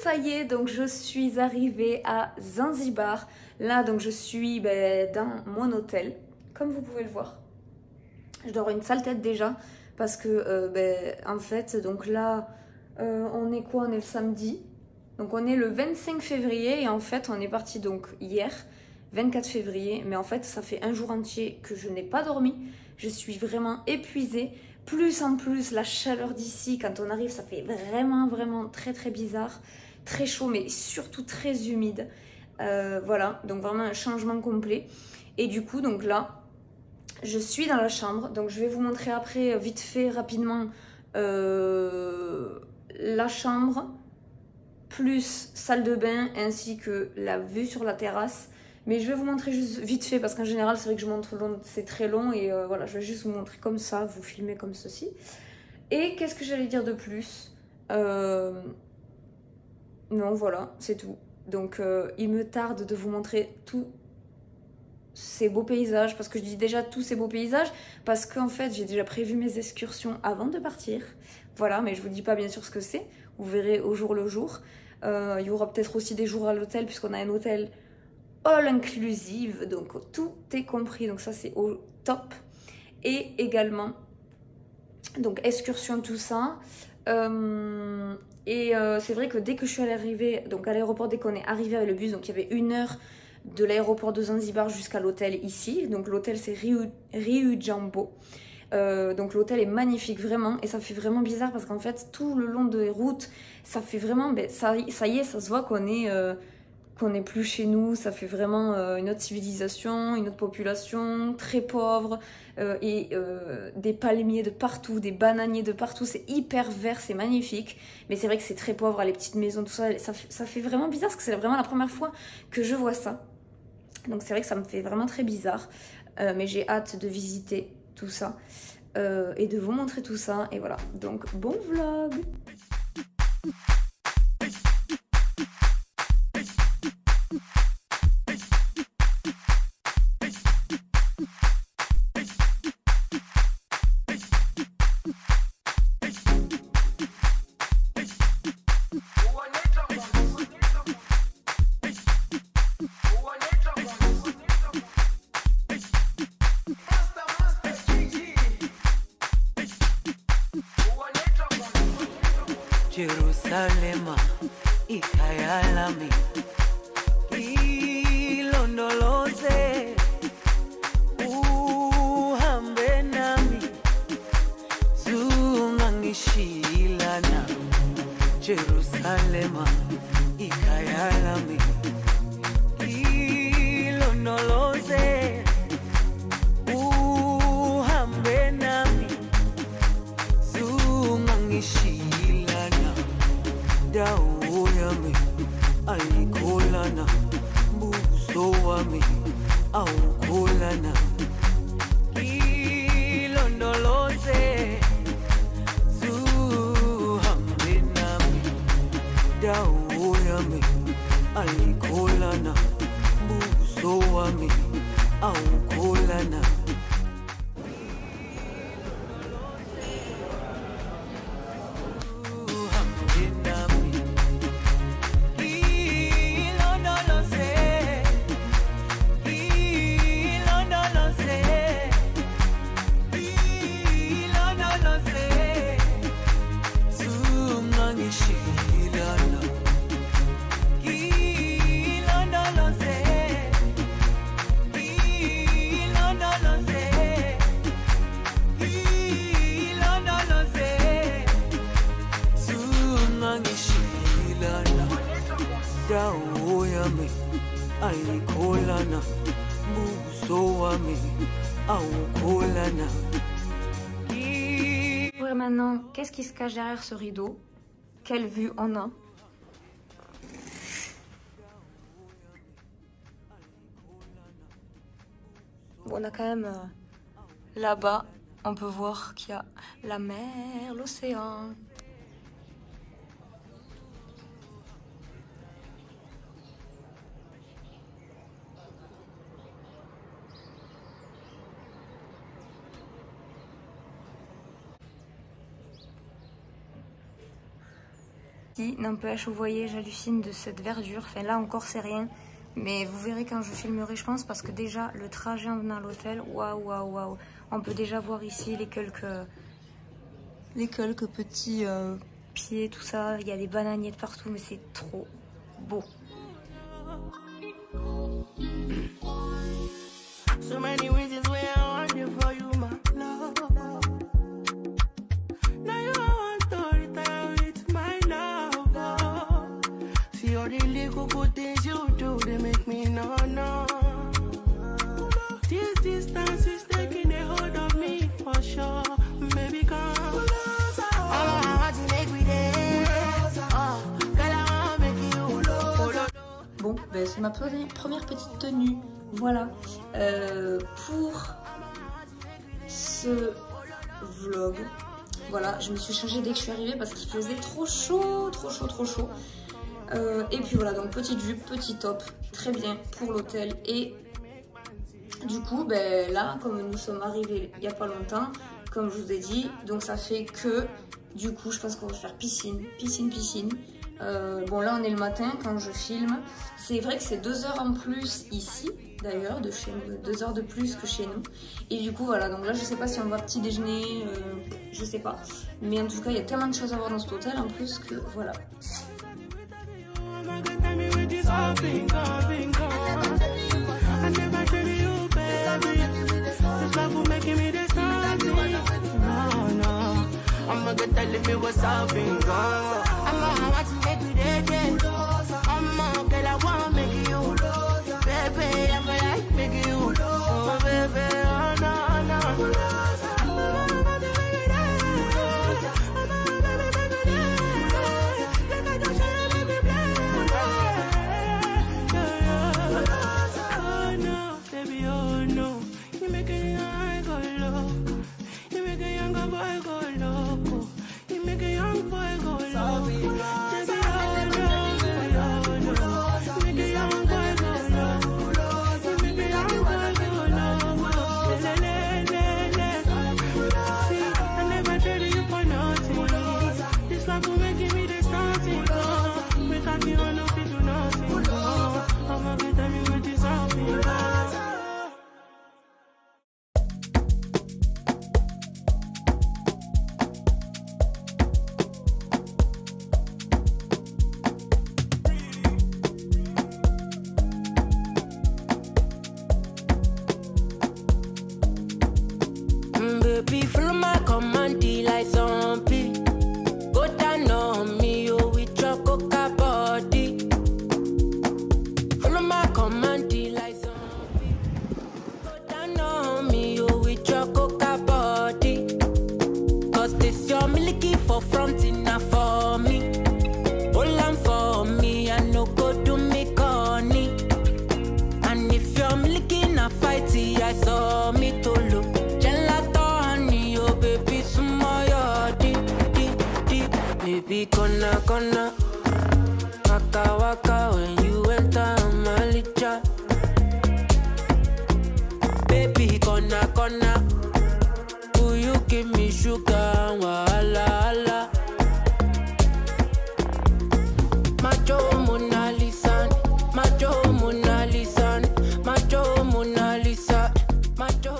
ça y est, donc je suis arrivée à Zanzibar. Là, donc je suis dans mon hôtel, comme vous pouvez le voir. Je dors une sale tête déjà, parce que en fait, donc là, on est quoi? On est le samedi. Donc on est le 25 février et en fait, on est parti donc hier, 24 février. Mais en fait, ça fait un jour entier que je n'ai pas dormi. Je suis vraiment épuisée. Plus en plus, la chaleur d'ici, quand on arrive, ça fait vraiment très très bizarre. Très chaud, mais surtout très humide. Voilà, donc vraiment un changement complet. Et du coup, donc là, je suis dans la chambre. Donc je vais vous montrer après, vite fait, rapidement, la chambre, plus salle de bain, ainsi que la vue sur la terrasse. Mais je vais vous montrer juste vite fait, parce qu'en général, c'est vrai que je montre long, c'est très long. Et voilà, je vais juste vous montrer comme ça, vous filmer comme ceci. Et qu'est-ce que j'allais dire de plus? Non, voilà, c'est tout. Donc, il me tarde de vous montrer tous ces beaux paysages. Parce que je dis déjà tous ces beaux paysages, parce qu'en fait, j'ai déjà prévu mes excursions avant de partir. Voilà, mais je vous dis pas bien sûr ce que c'est. Vous verrez au jour le jour. Il y aura peut-être aussi des jours à l'hôtel, puisqu'on a un hôtel all inclusive, donc tout est compris, donc ça c'est au top. Et également, donc excursion, tout ça. C'est vrai que dès que je suis arrivée, donc à l'aéroport, dès qu'on est arrivé avec le bus, donc il y avait 1 heure de l'aéroport de Zanzibar jusqu'à l'hôtel ici. Donc l'hôtel c'est Riu Jambo. Donc l'hôtel est magnifique vraiment, et ça fait vraiment bizarre parce qu'en fait tout le long des routes ça fait vraiment, ça y est, ça se voit qu'on n'est plus chez nous. Ça fait vraiment une autre civilisation, une autre population très pauvre, des palmiers de partout, des bananiers de partout, c'est hyper vert, c'est magnifique. Mais c'est vrai que c'est très pauvre, les petites maisons, tout ça, ça fait vraiment bizarre parce que c'est vraiment la première fois que je vois ça. Donc c'est vrai que ça me fait vraiment très bizarre, mais j'ai hâte de visiter tout ça et de vous montrer tout ça. Et voilà, donc bon vlog. Jerusalema ikhaya lami, ilondoloze uhambe nami, zungangishilana. Jerusalema ikhaya lami, ilondoloze uhambe nami, zungangishilana. Dawo yami ayikholana, buso wami awukholana. Ilondoloze zuhambe nami, dawo yami ayikholana, buso wami awukholana. Dawo yami ayikholana, buso wami awukholana. Ouais, maintenant, qu'est-ce qui se cache derrière ce rideau? Quelle vue on a? Bon, on a quand même là-bas, on peut voir qu'il y a la mer, l'océan. Qui n'empêche, vous voyez, j'hallucine de cette verdure. Enfin là encore c'est rien, mais vous verrez quand je filmerai, je pense, parce que déjà le trajet en venant à l'hôtel, waouh waouh waouh. On peut déjà voir ici les quelques petits pieds, tout ça. Il y a des bananiers de partout, mais c'est trop beau. So many reasons why I want you for you, my love. Now you want to retire with my love. See all the little good things you do, they make me no. This distance is taking a hold of me for sure. Baby, come. I want to make me there. Oh, girl, I want to make you. Bon, ben, c'est ma première petite tenue. Voilà, pour ce vlog, voilà, je me suis changée dès que je suis arrivée parce qu'il faisait trop chaud. Et puis voilà, donc petite jupe, petit top, très bien pour l'hôtel. Et du coup, ben là, comme nous sommes arrivés il n'y a pas longtemps, comme je vous ai dit, donc ça fait que, du coup, je pense qu'on va faire piscine. Bon là on est le matin quand je filme. C'est vrai que c'est 2 heures en plus ici d'ailleurs de chez nous, 2 heures de plus que chez nous. Et du coup voilà, donc là je sais pas si on va petit déjeuner, je sais pas. Mais en tout cas il y a tellement de choses à voir dans cet hôtel en plus que voilà. I'm gonna tell me what's up in God. I want to make you there. Girl, I wanna make you. Baby, I'm gonna make you. Oh, baby, oh, no. Baby, follow my command, like zombie. Go down on me, oh, with your coca body. Follow my command, like zombie. Go down on me, oh, with your coca body. Cause this your milky for front enough for me. Hold on for me, I no go do me corny. And if you're milky in a fight, I saw me to look. Baby, gonna waka waka when you enter Malicha. Baby, gonna will you give me sugar? Wahala. Macho Mona Lisa, Macho Mona Lisa, Macho Mona Lisa, Macho.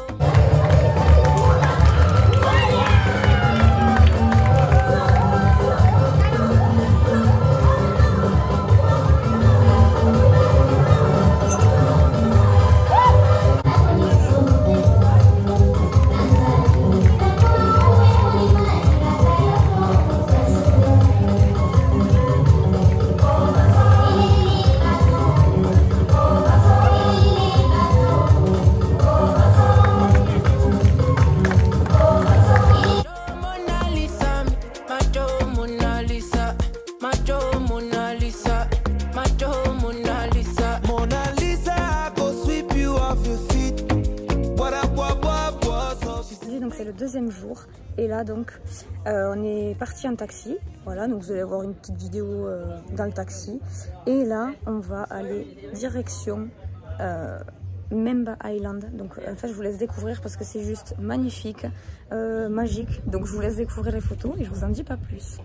Donc c'est le 2e jour et là donc on est parti en taxi, voilà, donc vous allez voir une petite vidéo dans le taxi et là on va aller direction Memba Island. Donc en fait je vous laisse découvrir parce que c'est juste magnifique, magique, donc je vous laisse découvrir les photos et je vous en dis pas plus.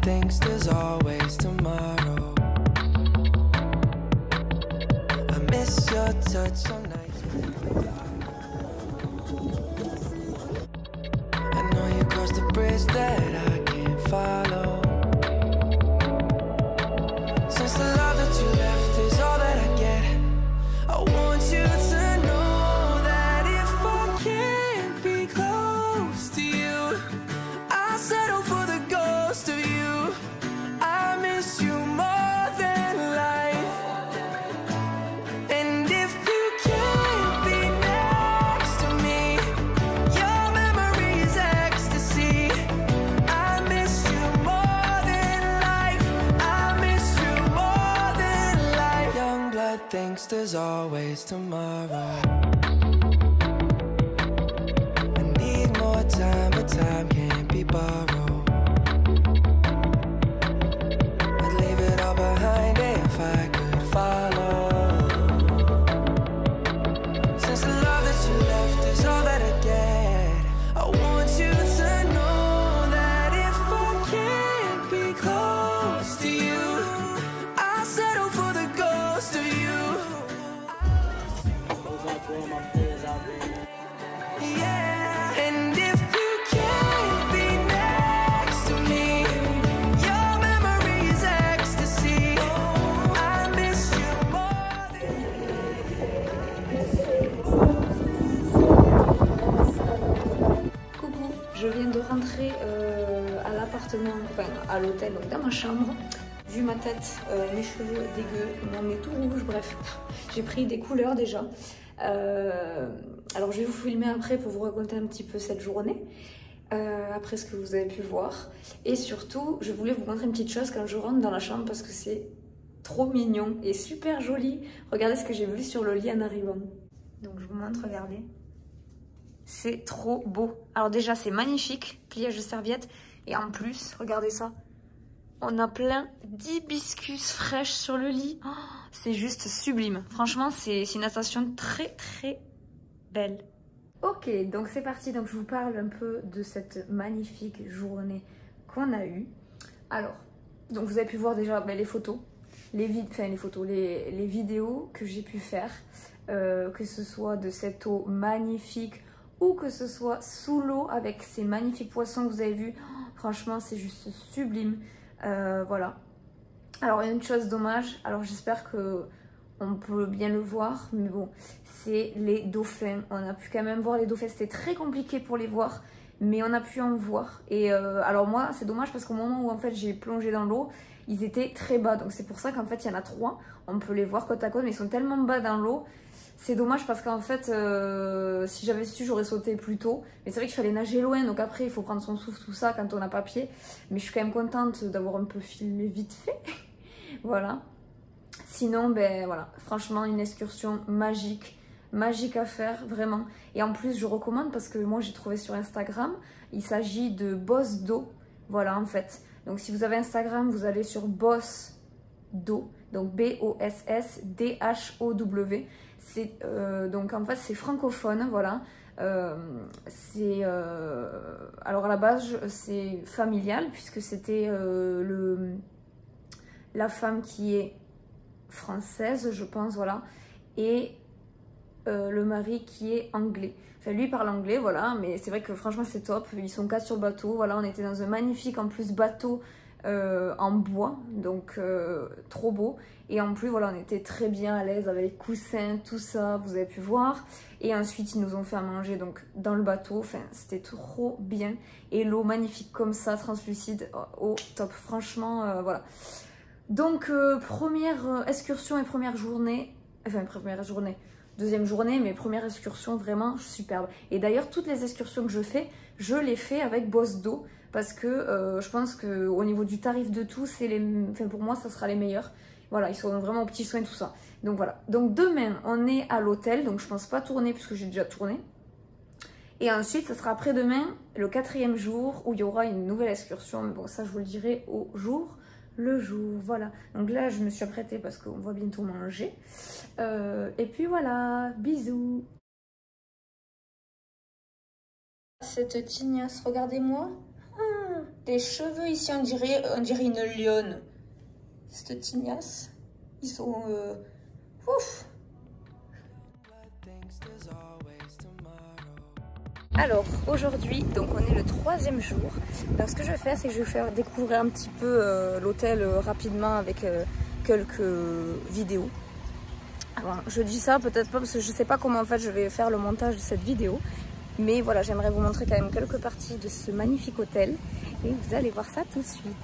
blood thinks there's always tomorrow. I miss your touch on nights. I know you crossed the bridge that I can't follow. Since the love that you left is all that I get, I want you to know that if I can't be close to you, I'll settle for the ghost of you. I miss you more than life. And if you can't be next to me, your memory is ecstasy. I miss you more than life. I miss you more than life. Young blood thinks there's always tomorrow. I need more time, but time can't be borrowed. I'd leave it all behind if I could follow. Since the love that you left is all that I get, I want you to know that if I can't be close to you, I'll settle for the ghost of you. Yeah, and if you can't be next to me, your memory is ecstasy. I miss you more than. Coucou, je viens de rentrer à l'appartement, enfin à l'hôtel, donc dans ma chambre. Vu ma tête, mes cheveux dégueux, mon nez tout rouge, bref, j'ai pris des couleurs déjà. Alors je vais vous filmer après pour vous raconter un petit peu cette journée, après ce que vous avez pu voir. Et surtout, je voulais vous montrer une petite chose quand je rentre dans la chambre parce que c'est trop mignon et super joli. Regardez ce que j'ai vu sur le lit en arrivant. Donc je vous montre, regardez. C'est trop beau. Alors déjà, c'est magnifique, pliage de serviette. Et en plus, regardez ça. On a plein d'hibiscus fraîches sur le lit. Oh, c'est juste sublime. Franchement, c'est une natation très très belle. Ok, donc c'est parti. Donc je vous parle un peu de cette magnifique journée qu'on a eue. Alors, donc vous avez pu voir déjà les photos, les vidéos que j'ai pu faire, que ce soit de cette eau magnifique ou que ce soit sous l'eau avec ces magnifiques poissons que vous avez vus. Oh, franchement, c'est juste sublime. Voilà. Alors il y a une chose dommage, alors j'espère que on peut bien le voir, mais bon, c'est les dauphins. On a pu quand même voir les dauphins, c'était très compliqué pour les voir, mais on a pu en voir. Et alors moi, c'est dommage parce qu'au moment où en fait j'ai plongé dans l'eau, ils étaient très bas, donc c'est pour ça qu'en fait il y en a 3, on peut les voir côte à côte, mais ils sont tellement bas dans l'eau. C'est dommage parce qu'en fait, si j'avais su, j'aurais sauté plus tôt. Mais c'est vrai qu'il fallait nager loin, donc après, il faut prendre son souffle, tout ça, quand on n'a pas pied. Mais je suis quand même contente d'avoir un peu filmé vite fait. Voilà. Sinon, ben voilà, franchement, une excursion magique. Magique à faire, vraiment. Et en plus, je recommande parce que moi, j'ai trouvé sur Instagram, il s'agit de Boss d'eau. Voilà, en fait. Donc, si vous avez Instagram, vous allez sur Boss d'eau. Donc, B-O-S-S-D-H-O-W. Donc en fait c'est francophone, voilà. Alors à la base c'est familial puisque c'était la femme qui est française, je pense, voilà, et le mari qui est anglais. Enfin lui parle anglais, voilà, mais c'est vrai que franchement c'est top. Ils sont 4 sur le bateau, voilà, on était dans un magnifique en plus bateau en bois, donc trop beau. Et en plus, voilà, on était très bien à l'aise avec les coussins, tout ça, vous avez pu voir. Et ensuite, ils nous ont fait à manger donc dans le bateau. Enfin, c'était trop bien. Et l'eau magnifique comme ça, translucide, au top. Franchement, voilà. Donc, première excursion et première journée. Enfin, première journée. Deuxième journée, mais première excursion vraiment superbe. Et d'ailleurs, toutes les excursions que je fais, je les fais avec Boss d'eau. Parce que je pense qu'au niveau du tarif de tout, enfin, pour moi, ça sera les meilleurs. Voilà, ils sont vraiment aux petits soins, tout ça. Donc voilà. Donc demain, on est à l'hôtel. Donc je pense pas tourner puisque j'ai déjà tourné. Et ensuite, ça sera après-demain, le 4e jour, où il y aura une nouvelle excursion. Mais bon, ça, je vous le dirai au jour le jour. Voilà. Donc là, je me suis apprêtée parce qu'on va bientôt manger. Et puis voilà, bisous. Cette tignasse, regardez-moi. Les cheveux ici, on dirait une lionne. Cette tignasse. Ils sont... Ouf. Alors aujourd'hui, donc on est le 3e jour. Donc ce que je vais faire, c'est que je vais faire découvrir un petit peu l'hôtel rapidement avec quelques vidéos. Alors, je dis ça peut-être pas parce que je sais pas comment en fait je vais faire le montage de cette vidéo. Mais voilà, j'aimerais vous montrer quand même quelques parties de ce magnifique hôtel. Et vous allez voir ça tout de suite.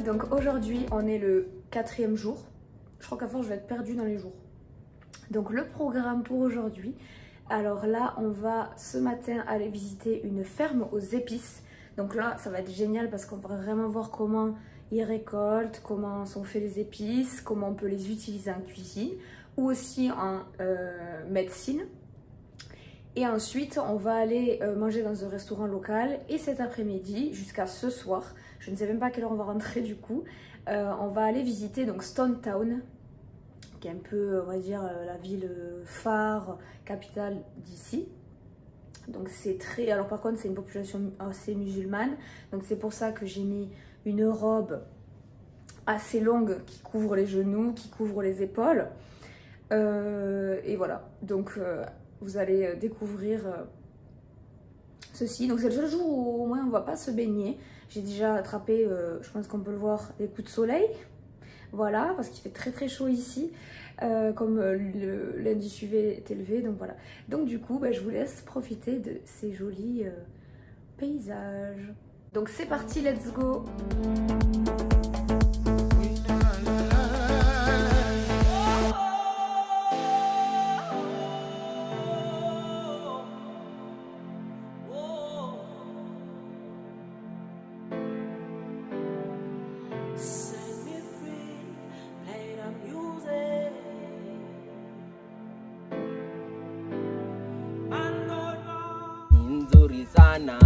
Donc aujourd'hui on est le 4e jour. Je crois qu'à force je vais être perdue dans les jours. Donc le programme pour aujourd'hui. Alors là on va ce matin aller visiter une ferme aux épices. Donc là ça va être génial parce qu'on va vraiment voir comment ils récoltent, comment sont faits les épices, comment on peut les utiliser en cuisine ou aussi en médecine. Et ensuite, on va aller manger dans un restaurant local. Et cet après-midi, jusqu'à ce soir, je ne sais même pas à quelle heure on va rentrer du coup, on va aller visiter donc Stone Town, qui est un peu, on va dire, la ville phare, capitale d'ici. Donc c'est très... Alors par contre, c'est une population assez musulmane. Donc c'est pour ça que j'ai mis une robe assez longue qui couvre les genoux, qui couvre les épaules. Et voilà, donc... vous allez découvrir ceci. Donc c'est le seul jour où au moins on ne va pas se baigner. J'ai déjà attrapé, je pense qu'on peut le voir, des coups de soleil. Voilà, parce qu'il fait très très chaud ici. Comme l'indice UV est élevé, donc voilà. Donc du coup, je vous laisse profiter de ces jolis paysages. Donc c'est parti, let's go! Sana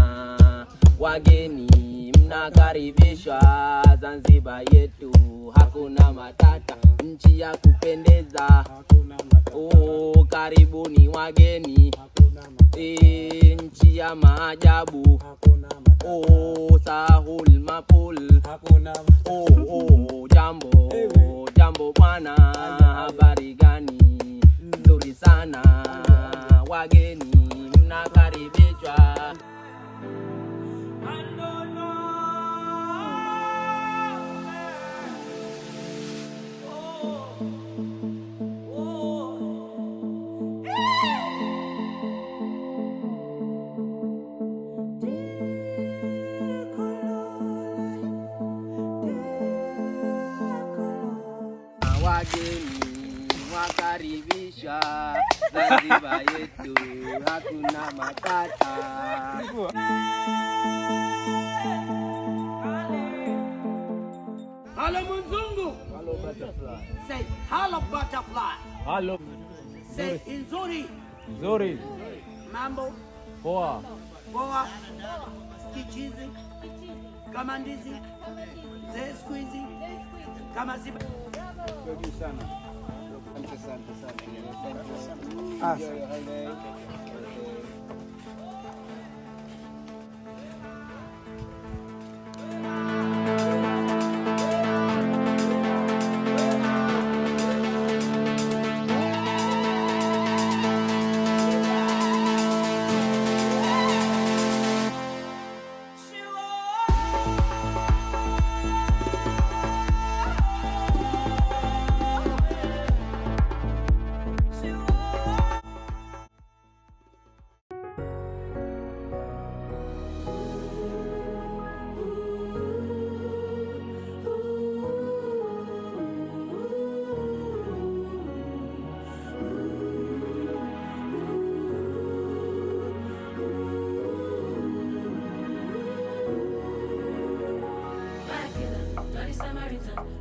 wageni mnakaribishwa Zanzibar yetu, hakuna matata, nchi ya kupendeza. Oh, karibuni wageni, nchi ya maajabu. Oh, Sahul Mapul. Oh, jambo jambo bwana, habari gani? Nzuri sana, wageni mnakaribishwa. wageni wakaribisha Zanzibar yetu, hakuna matata. Hello Mzungu. Hello butterfly. Say hello butterfly. Hello. Say nzuri. Nzuri. Mambo. Poa. Poa. Kichizi. Kama ndizi. Ze squeezy. Kama ziba. Karibu sana. Asante sana.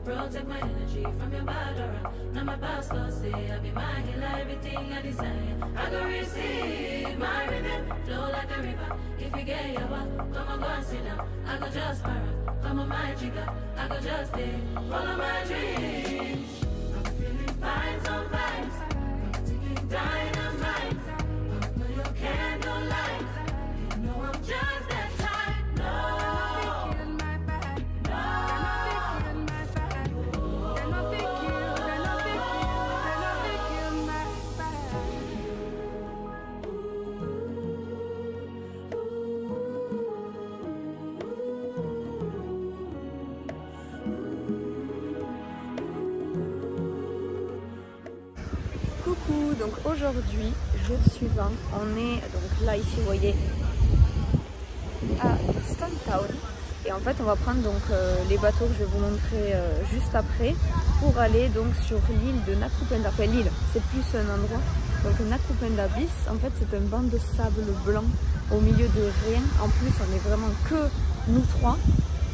Protect my energy from your bad aura. Now my pastor say I be my healer, everything I desire. I go receive my rhythm, flow like a river. If you get your walk, come on, go and sit down. I go just para, come on my jigger. I go just stay, follow my dreams. I'm feeling vibes on vibes, ticking dynamite. Blow your candlelight, you know I'm just that type. No. Coucou, donc aujourd'hui, jour suivant, on est donc là ici, vous voyez, à Stone Town. Et en fait, on va prendre donc les bateaux que je vais vous montrer juste après pour aller donc sur l'île de Nakupenda. Enfin l'île, c'est plus un endroit. Donc Nakupenda Bis, en fait c'est un banc de sable blanc au milieu de rien. En plus, on est vraiment que nous trois,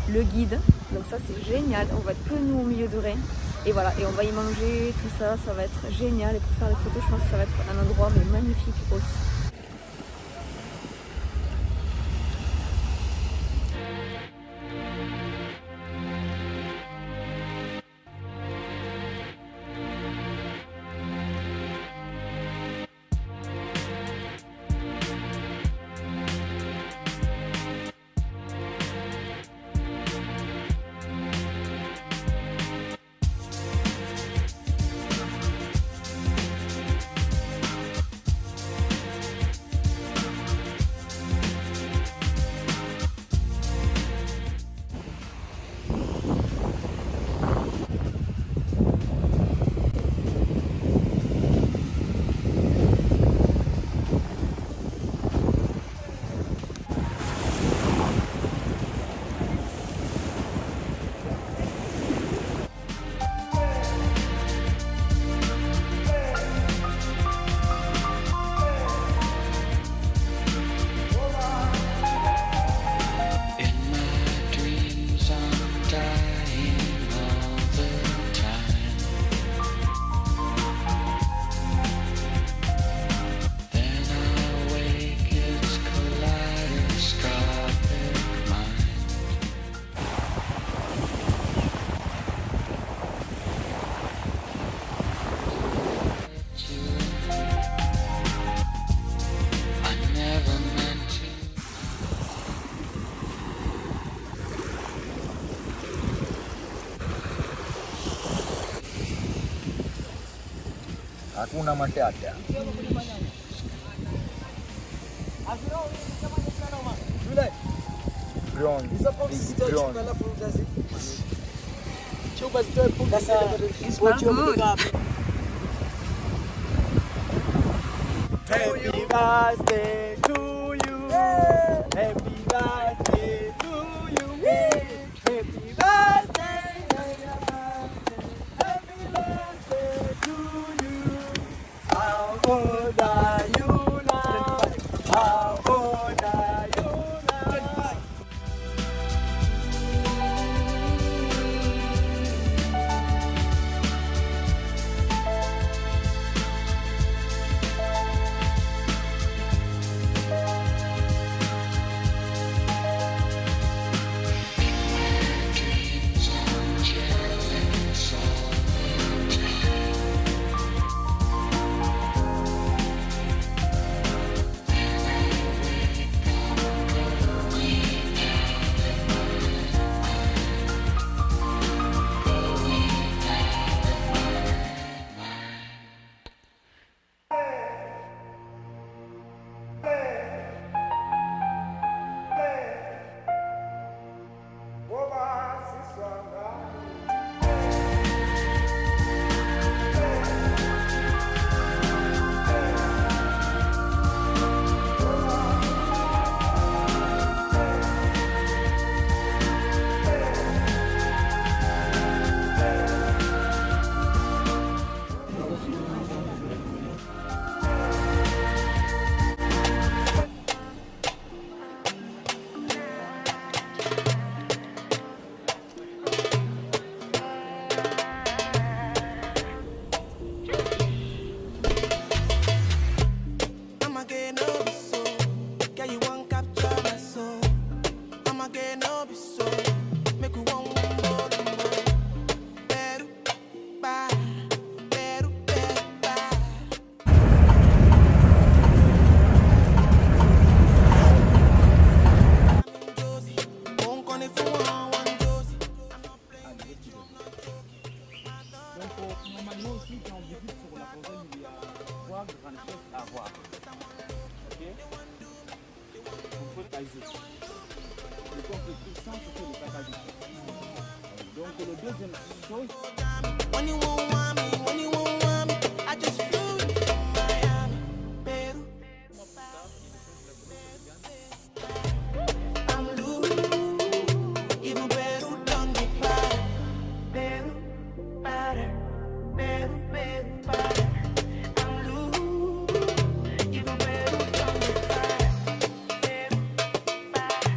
le guide. Donc ça c'est génial, on va être que nous au milieu de rien. Et voilà, et on va y manger, tout ça, ça va être génial. Et pour faire les photos, je pense que ça va être un endroit mais magnifique aussi. Hakuna matata. Drone. Happy birthday to you. Happy birthday to you. Happy birthday. Happy birthday. saccagé. Le construction, c'était le saccagé. Donc le deuxième chose, When you won't want me, when you won't want me, I just flew from Miami, Peru. I'm loose, even Peru done me better. Peru, better, Peru, Peru, better. I'm loose, even Peru done me better. Peru, better,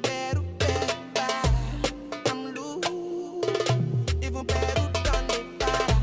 Peru, Peru, better. I'm loose, even Peru done me better.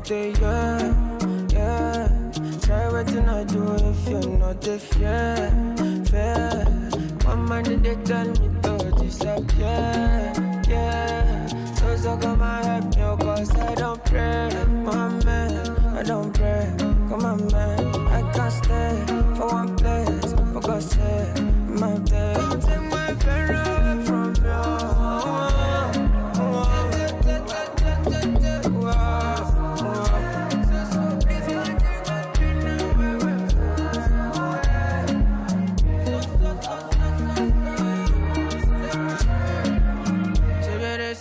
day, yeah. Try waiting I do if you're not the fair. My mind they tell me to disappear, yeah. So come and help me, cause I don't pray, my man, I don't pray. Come on, man, I can't stay for one place, for God's sake, my day. Don't take my friend away from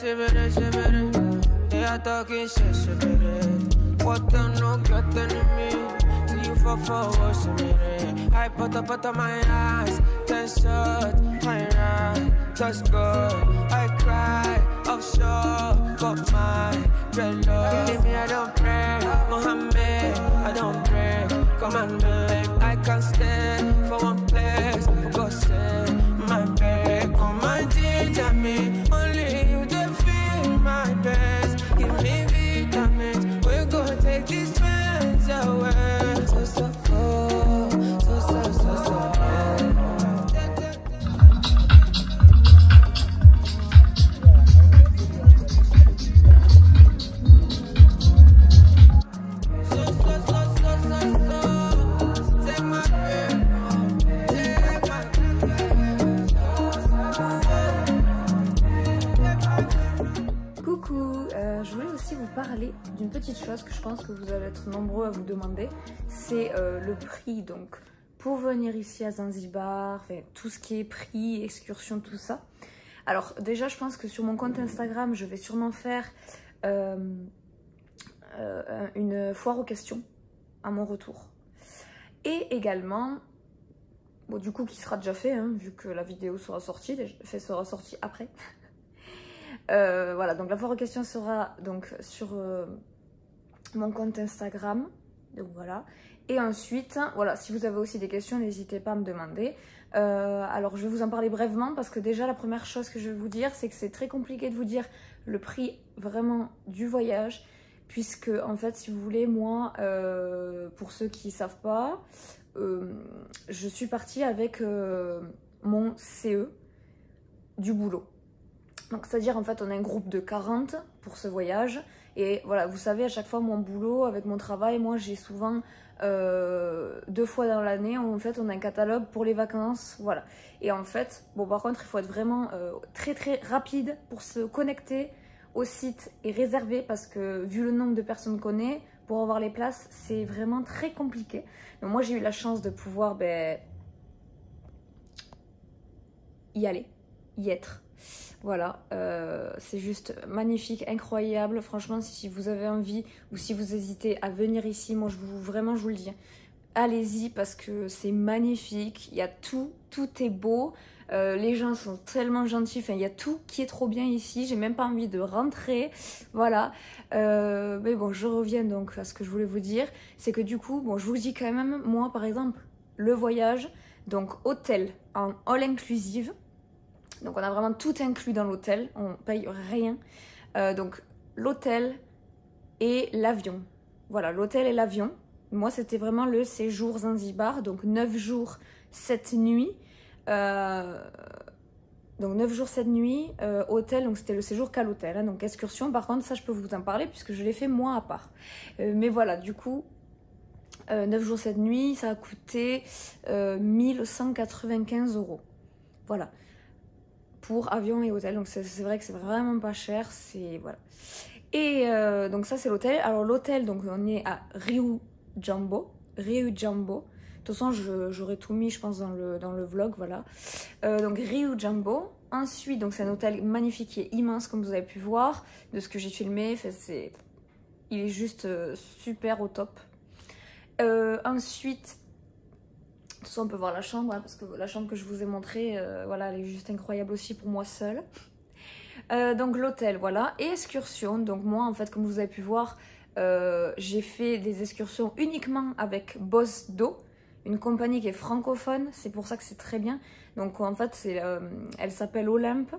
They are talking shit, what them no got enemy. Till you fall what's in me. I put on my eyes, then shut my eyes. Just good, I cry, offshore, got my dreadlocks. Believe me, I don't pray, Mohammed, I don't pray. Come and beg, I can't stand for one place. For God's sake, my bed, come and ginger me. Only you can feel my best. Give me vitamins, we're gonna take these pains away. So cold, so je voulais aussi vous parler d'une petite chose que je pense que vous allez être nombreux à vous demander, c'est le prix. Donc pour venir ici à Zanzibar, enfin, tout ce qui est prix, excursion, tout ça. Alors déjà je pense que sur mon compte Instagram je vais sûrement faire une foire aux questions à mon retour. Et également, bon du coup qui sera déjà fait hein, vu que la vidéo sera sortie après. Voilà, donc la foire aux questions sera donc sur mon compte Instagram, donc voilà. Et ensuite, voilà, si vous avez aussi des questions, n'hésitez pas à me demander. Alors je vais vous en parler brièvement parce que déjà la première chose que je vais vous dire, c'est que c'est très compliqué de vous dire le prix vraiment du voyage, puisque en fait, si vous voulez, moi, pour ceux qui ne savent pas, je suis partie avec mon CE du boulot. Donc c'est-à-dire en fait on a un groupe de 40 pour ce voyage et voilà, vous savez à chaque fois mon boulot avec mon travail, moi j'ai souvent 2 fois dans l'année en fait on a un catalogue pour les vacances, voilà. Et en fait, bon par contre il faut être vraiment très rapide pour se connecter au site et réserver parce que vu le nombre de personnes qu'on est, pour avoir les places c'est vraiment très compliqué. Donc moi j'ai eu la chance de pouvoir y être. Voilà, c'est juste magnifique, incroyable. Franchement, si vous avez envie ou si vous hésitez à venir ici, moi je vous le dis, allez-y parce que c'est magnifique. Il y a tout est beau. Les gens sont tellement gentils. Enfin, il y a tout qui est trop bien ici. J'ai même pas envie de rentrer. Voilà. Mais bon, je reviens donc à ce que je voulais vous dire. C'est que du coup, bon, je vous dis quand même, moi par exemple, le voyage, donc hôtel en all inclusive. Donc on a vraiment tout inclus dans l'hôtel, on paye rien. Donc l'hôtel et l'avion. Voilà, l'hôtel et l'avion. Moi c'était vraiment le séjour Zanzibar, donc 9 jours, 7 nuits. Donc 9 jours, 7 nuits, hôtel, donc c'était le séjour qu'à l'hôtel. Hein, donc excursion, par contre ça je peux vous en parler puisque je l'ai fait moi à part. Mais voilà, du coup, 9 jours, 7 nuits, ça a coûté 1195 €. Voilà. Pour avion et hôtel, donc c'est vrai que c'est vraiment pas cher, c'est voilà. Et donc ça c'est l'hôtel. Alors l'hôtel, donc on est à Riu Jambo. De toute façon j'aurais tout mis je pense dans le vlog, voilà. Donc Riu Jambo. Ensuite donc c'est un hôtel magnifique qui est immense comme vous avez pu voir de ce que j'ai filmé. Enfin, il est juste super au top. Ensuite de toute façon, on peut voir la chambre, hein, parce que la chambre que je vous ai montrée, voilà, elle est juste incroyable aussi pour moi seule. Donc l'hôtel, voilà. Et excursion, donc moi en fait, comme vous avez pu voir, j'ai fait des excursions uniquement avec Boss d'eau, une compagnie qui est francophone, c'est pour ça que c'est très bien. Donc en fait, elle s'appelle Olympe.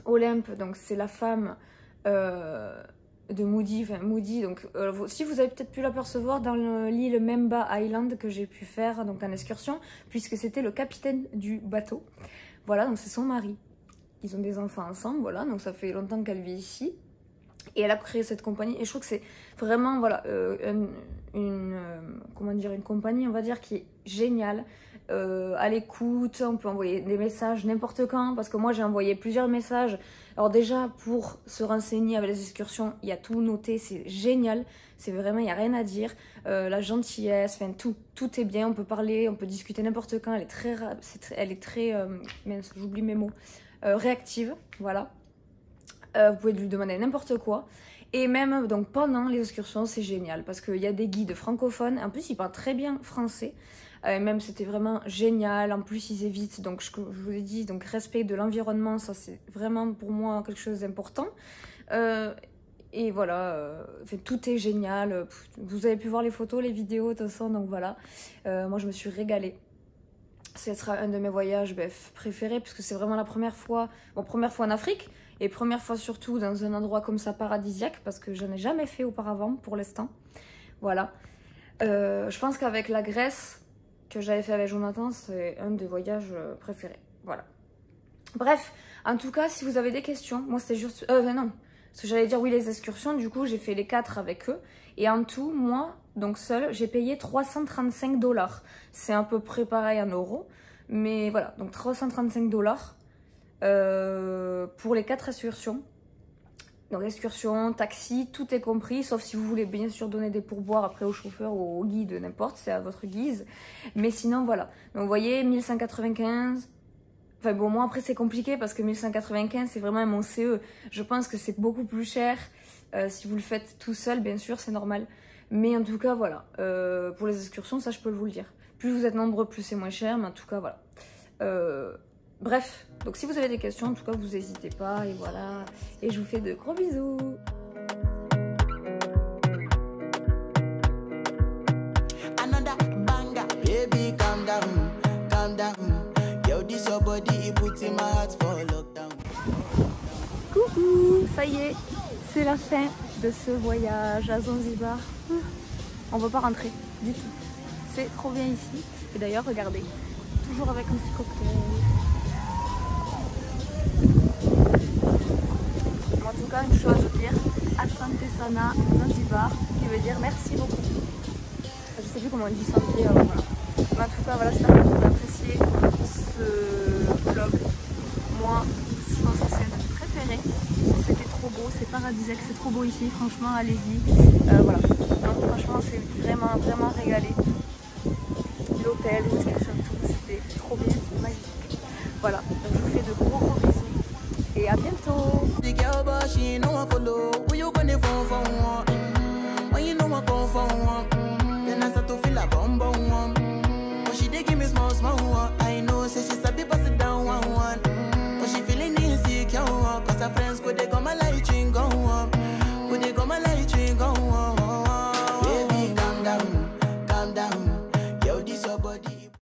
Olympe, donc c'est la femme de Moody, donc si vous avez peut-être pu l'apercevoir dans l'île Memba Island que j'ai pu faire donc en excursion, puisque c'était le capitaine du bateau. Voilà, donc c'est son mari. Ils ont des enfants ensemble, voilà, donc ça fait longtemps qu'elle vit ici. Et elle a créé cette compagnie, et je trouve que c'est vraiment, voilà, comment dire, une compagnie, on va dire, qui est géniale. À l'écoute, on peut envoyer des messages n'importe quand, parce que moi j'ai envoyé plusieurs messages. Alors déjà pour se renseigner avec les excursions, il y a tout noté, c'est génial, c'est vraiment, il n'y a rien à dire. La gentillesse, enfin tout est bien, on peut parler, on peut discuter n'importe quand, elle est très mince, j'oublie mes mots, réactive, voilà. Vous pouvez lui demander n'importe quoi. Et même donc pendant les excursions, c'est génial parce qu'il y a des guides francophones. En plus, ils parlent très bien français. Même c'était vraiment génial. En plus, ils évitent, donc je vous ai dit, donc respect de l'environnement, ça c'est vraiment pour moi quelque chose d'important. Et voilà, tout est génial. Vous avez pu voir les photos, les vidéos, de toute façon, donc voilà. Moi, je me suis régalée. Ce sera un de mes voyages préférés puisque c'est vraiment la première fois en Afrique. Et première fois surtout dans un endroit comme ça paradisiaque parce que je n'ai jamais fait auparavant pour l'instant. Voilà. Je pense qu'avec la Grèce que j'avais fait avec Jonathan, c'est un des voyages préférés. Voilà. Bref, en tout cas, si vous avez des questions, moi c'était juste... non, parce que j'allais dire oui les excursions, du coup j'ai fait les 4 avec eux. Et en tout, moi, donc seule, j'ai payé 335 $. C'est à peu près pareil en euros. Mais voilà, donc 335 $. Pour les 4 excursions. Donc excursion, taxi, tout est compris, sauf si vous voulez bien sûr donner des pourboires après au chauffeur ou au guide, n'importe, c'est à votre guise. Mais sinon voilà, donc vous voyez 1195, enfin bon moi après c'est compliqué parce que 1195 c'est vraiment mon CE. Je pense que c'est beaucoup plus cher si vous le faites tout seul, bien sûr c'est normal. Mais en tout cas voilà, pour les excursions ça je peux vous le dire. Plus vous êtes nombreux, plus c'est moins cher, mais en tout cas voilà. Bref, donc si vous avez des questions, en tout cas, vous n'hésitez pas, et voilà. Et je vous fais de gros bisous. Another banger, baby, calm down, calm down. Yo, this your body, it puts in my heart for lockdown. Coucou, ça y est, c'est la fin de ce voyage à Zanzibar. On ne va pas rentrer du tout. C'est trop bien ici. Et d'ailleurs, regardez, toujours avec un petit cocktail. En tout cas, une chose à dire, Asante Sana Zanzibar, qui veut dire merci beaucoup. Je sais plus comment on dit santé, voilà. Mais en tout cas, voilà, j'espère que vous avez apprécié ce vlog. Moi, je pense que c'est un de mes préférés. C'était trop beau, c'est paradisiaque, c'est trop beau ici, franchement, allez-y. Voilà, donc franchement, c'est vraiment, vraiment régalé. L'hôtel, les excursions, tout, c'était trop bien, c'était magique. Voilà, donc je vous fais de gros gros bisous. Et à bientôt. The girl, but she know I follow. Who you gonna phone for? When you know I come for one, then I start to feel a bum bum.